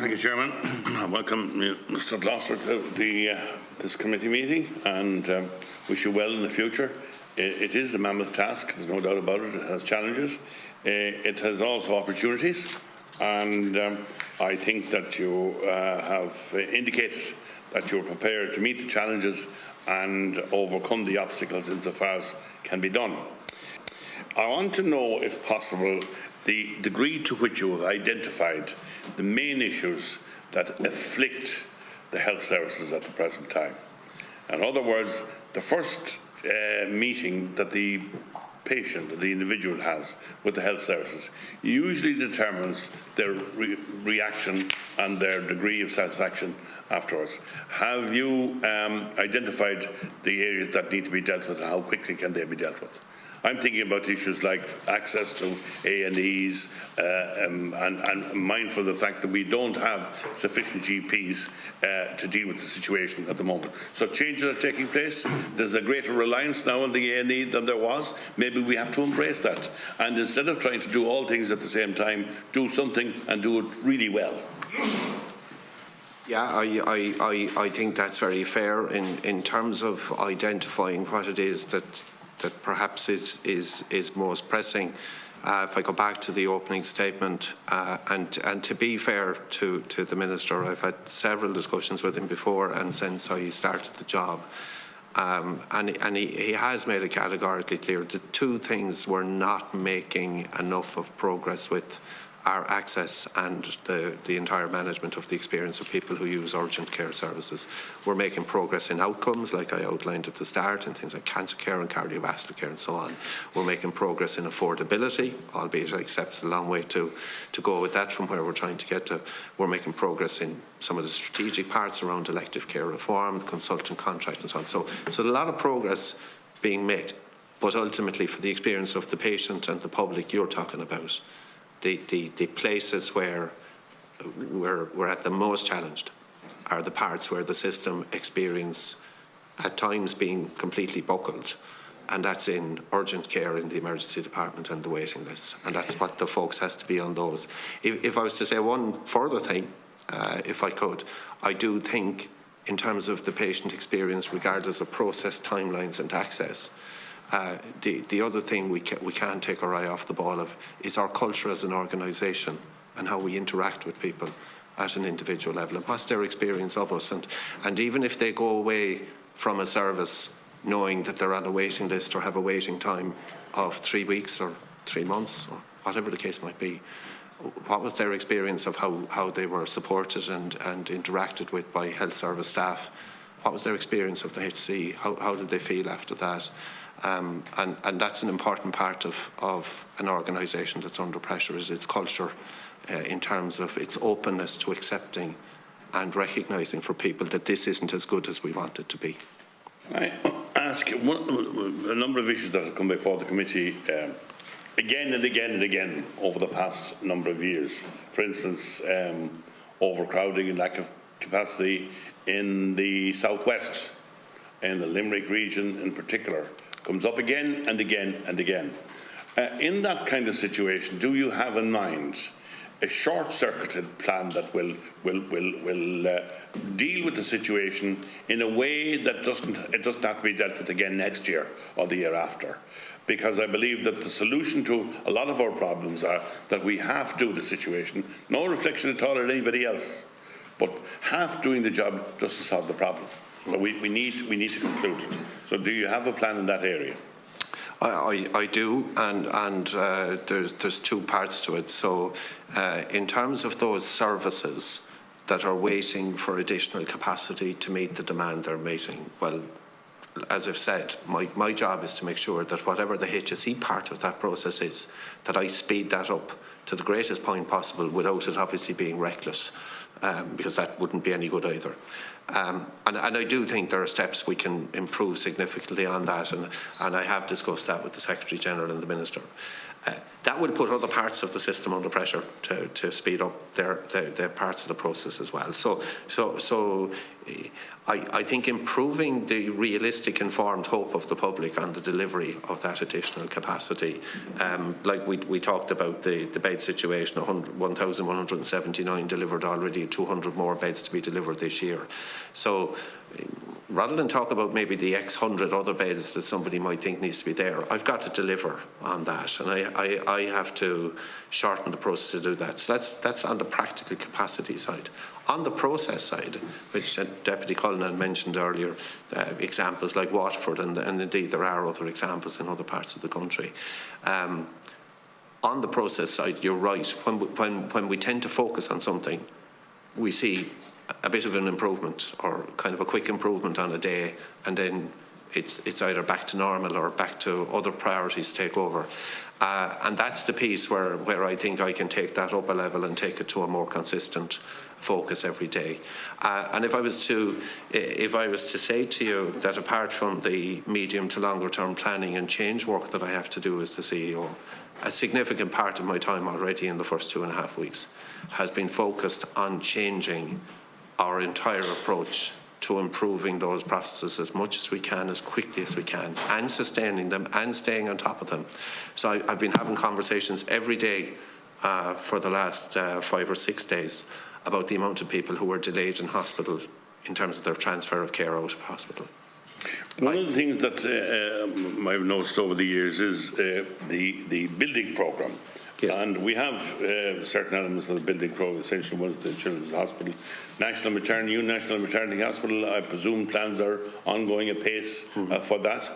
Thank you, Chairman. I welcome Mr Gloster to this committee meeting and wish you well in the future. It is a mammoth task, there's no doubt about it. It has challenges. It has also opportunities, and I think that you have indicated that you're prepared to meet the challenges and overcome the obstacles insofar as can be done. I want to know, if possible, the degree to which you have identified the main issues that afflict the health services at the present time. In other words, the first meeting that the patient or the individual has with the health services usually determines their reaction and their degree of satisfaction afterwards. Have you identified the areas that need to be dealt with and how quickly can they be dealt with? I'm thinking about issues like access to A&Es and mindful of the fact that we don't have sufficient GPs to deal with the situation at the moment. So changes are taking place. There's a greater reliance now on the A&E than there was. Maybe we have to embrace that. And instead of trying to do all things at the same time, do something and do it really well. Yeah, I think that's very fair in terms of identifying what it is that perhaps is most pressing. If I go back to the opening statement, and to be fair to the Minister, I've had several discussions with him before and since I started the job. And he has made it categorically clear that two things we're not making enough of progress with our access and the entire management of the experience of people who use urgent care services. We're making progress in outcomes, like I outlined at the start, in things like cancer care and cardiovascular care and so on. We're making progress in affordability, albeit I accept it's a long way to go with that from where we're trying to get to. We're making progress in some of the strategic parts around elective care reform, the consultant contract and so on. So a lot of progress being made, but ultimately for the experience of the patient and the public you're talking about, the places where we're at the most challenged are the parts where the system experience at times being completely buckled, and that's in urgent care in the emergency department and the waiting lists, and that's what the focus has to be on those. If I was to say one further thing, if I could, I do think in terms of the patient experience, regardless of process, timelines and access, the other thing we can't take our eye off the ball of is our culture as an organisation and how we interact with people at an individual level and what's their experience of us. And even if they go away from a service knowing that they're on a waiting list or have a waiting time of 3 weeks or 3 months or whatever the case might be, what was their experience of how they were supported and interacted with by health service staff? What was their experience of the HSE? How did they feel after that? And that's an important part of an organisation that's under pressure, is its culture in terms of its openness to accepting and recognising for people that this isn't as good as we want it to be. I ask a number of issues that have come before the committee again and again and again over the past number of years. For instance, overcrowding and lack of capacity in the southwest, in the Limerick region in particular, comes up again and again and again. In that kind of situation, do you have in mind a short-circuited plan that will deal with the situation in a way that it doesn't have to be dealt with again next year or the year after? Because I believe that the solution to a lot of our problems are that we half do the situation, no reflection at all on anybody else, but half doing the job just to solve the problem. So we need to conclude it. So do you have a plan in that area? I do, and there's two parts to it. So in terms of those services that are waiting for additional capacity to meet the demand they're meeting, well, as I've said, my job is to make sure that whatever the HSE part of that process is, that I speed that up to the greatest point possible without it obviously being reckless, because that wouldn't be any good either. And I do think there are steps we can improve significantly on that, and I have discussed that with the Secretary-General and the Minister. that will put other parts of the system under pressure to speed up their parts of the process as well. So I think improving the realistic informed hope of the public on the delivery of that additional capacity, like we talked about the bed situation, 1,179 delivered already, 200 more beds to be delivered this year. So rather than talk about maybe the X hundred other beds that somebody might think needs to be there, I've got to deliver on that, and I have to shorten the process to do that. So that's on the practical capacity side. On the process side, which Deputy Cullinan mentioned earlier, examples like Waterford, and indeed there are other examples in other parts of the country. On the process side, you're right. When we tend to focus on something, we see a bit of an improvement or kind of a quick improvement on a day, and then it's either back to normal or back to other priorities take over. And that's the piece where I think I can take that up a level and take it to a more consistent focus every day. And if I was to say to you that apart from the medium to longer term planning and change work that I have to do as the CEO, a significant part of my time already in the first 2.5 weeks has been focused on changing our entire approach to improving those processes as much as we can, as quickly as we can, and sustaining them and staying on top of them. So I've been having conversations every day for the last 5 or 6 days about the amount of people who were delayed in hospital in terms of their transfer of care out of hospital. One of the things that I've noticed over the years is the building programme. Yes. And we have certain elements of the building program, essentially ones the Children's Hospital, National Maternity Hospital. I presume plans are ongoing apace for that,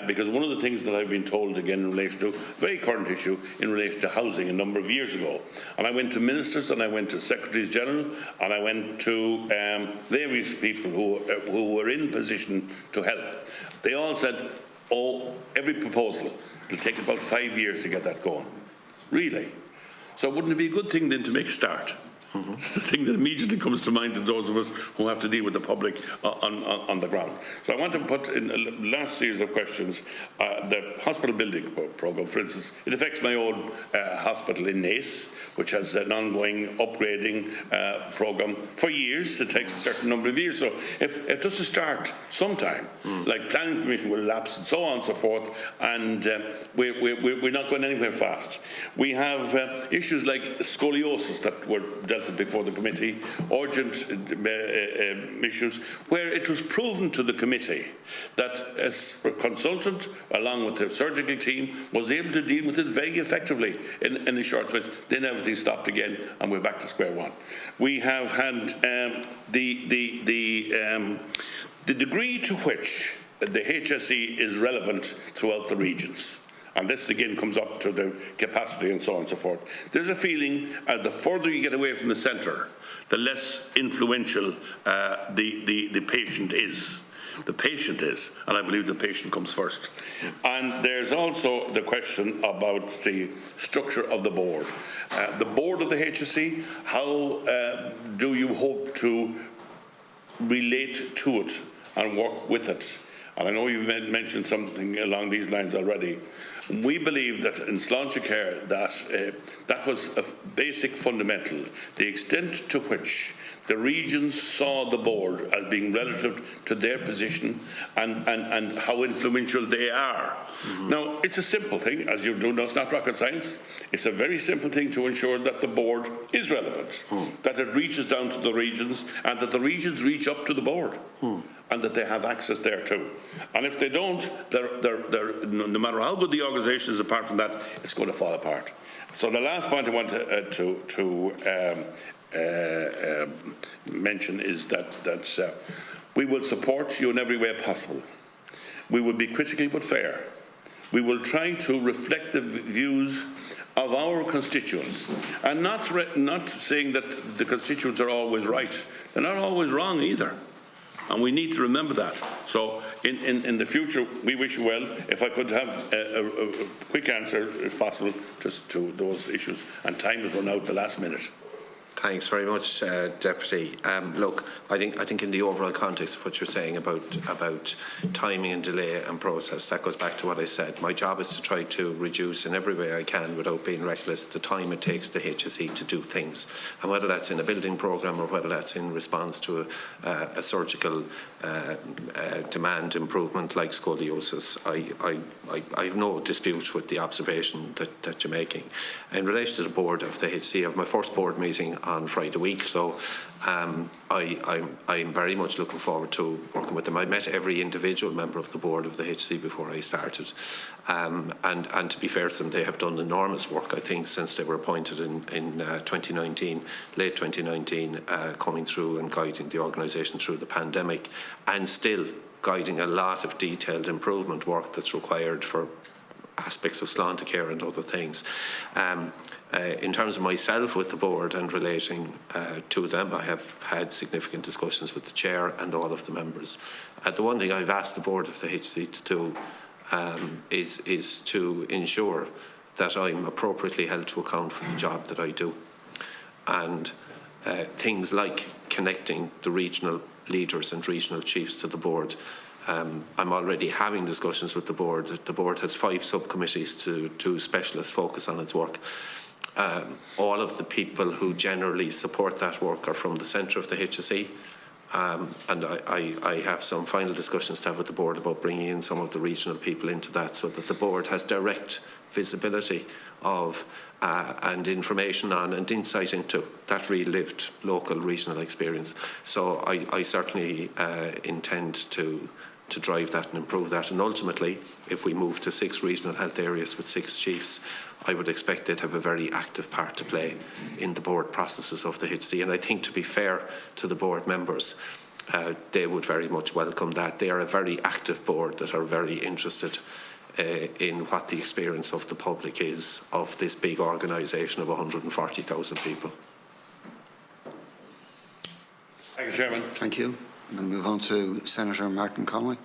because one of the things that I've been told again in relation to a very current issue in relation to housing a number of years ago, and I went to ministers and I went to secretaries general and I went to various people who were in position to help. They all said, "Oh, every proposal, it'll take about 5 years to get that going." Really? So wouldn't it be a good thing then to make a start? It's the thing that immediately comes to mind to those of us who have to deal with the public on the ground. So I want to put in the last series of questions the hospital building programme. For instance, it affects my own hospital in Naas, which has an ongoing upgrading programme for years. It takes a certain number of years. So if it doesn't start sometime, like planning permission will lapse and so on and so forth, and we're not going anywhere fast. We have issues like scoliosis that were dealt with before the committee, urgent issues, where it was proven to the committee that a consultant, along with the surgical team, was able to deal with it very effectively in a short space. Then everything stopped again, and we're back to square one. We have had the degree to which the HSE is relevant throughout the regions. And this again comes up to the capacity and so on and so forth. There's a feeling the further you get away from the centre, the less influential the patient is. The patient is, and I believe the patient comes first. And there's also the question about the structure of the board. The board of the HSE, how do you hope to relate to it and work with it? And I know you've mentioned something along these lines already. We believe that in Sláinte Care that was a basic fundamental, the extent to which the regions saw the board as being relative to their position and how influential they are. Now, it's a simple thing, as you do know, it's not rocket science. It's a very simple thing to ensure that the board is relevant, that it reaches down to the regions, and that the regions reach up to the board. And that they have access there too. And if they don't, no matter how good the organisation is, apart from that, it's going to fall apart. So the last point I want to mention is that we will support you in every way possible. We will be critical but fair. We will try to reflect the views of our constituents, and not saying that the constituents are always right. They're not always wrong either. And we need to remember that. So in the future, we wish you well. If I could have a quick answer, if possible, just to those issues. And time has run out the last minute. Thanks very much, Deputy. Look, I think in the overall context of what you're saying about timing and delay and process, that goes back to what I said. My job is to try to reduce in every way I can, without being reckless, the time it takes the HSE to do things. And whether that's in a building programme or whether that's in response to a surgical demand improvement like scoliosis, I have no dispute with the observation that you're making. In relation to the board of the HSE, I have my first board meeting on Friday week, so I'm very much looking forward to working with them. I met every individual member of the board of the HSE before I started, and to be fair to them, they have done enormous work, I think, since they were appointed in 2019, late 2019, coming through and guiding the organisation through the pandemic, and still guiding a lot of detailed improvement work that's required for aspects of sláinte care and other things. In terms of myself with the board and relating to them, I have had significant discussions with the chair and all of the members. The one thing I've asked the board of the HSE to do is to ensure that I'm appropriately held to account for the job that I do. And things like connecting the regional leaders and regional chiefs to the board. I'm already having discussions with the board. The board has 5 subcommittees to do specialist focus on its work. All of the people who generally support that work are from the centre of the HSE, and I have some final discussions to have with the board about bringing in some of the regional people into that, so that the board has direct visibility of and information on and insight into that real lived local regional experience. So I certainly intend to drive that and improve that. And ultimately, if we move to 6 regional health areas with 6 chiefs, I would expect they'd have a very active part to play in the board processes of the HSE. And I think, to be fair to the board members, they would very much welcome that. They are a very active board that are very interested in what the experience of the public is of this big organisation of 140,000 people. Thank you, Chairman. Thank you. I'm going to move on to Senator Martin Conway.